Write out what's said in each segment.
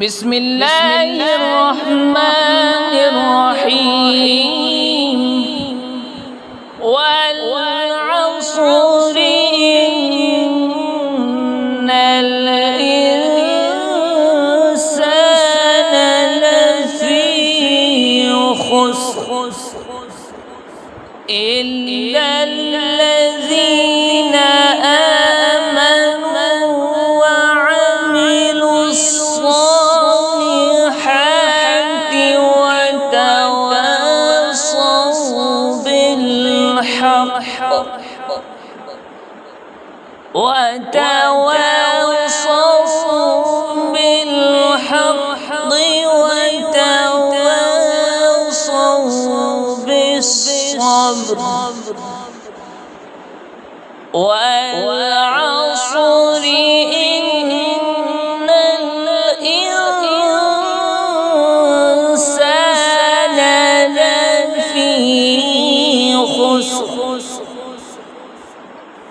بسم الله الرحمن الرحيم والعصر إن الإنسان لفي خسر إلا الذين آمنوا وعملوا الصالحات وتواصوا بالحق وتواصوا بالصبر والعصر إن الإنسان لفي خسر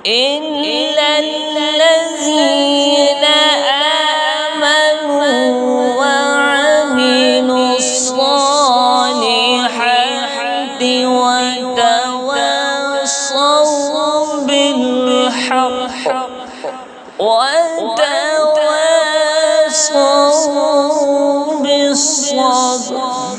إلا الذين آمنوا وعملوا الصالحات وتواصوا بالحق وتواصوا بالصبر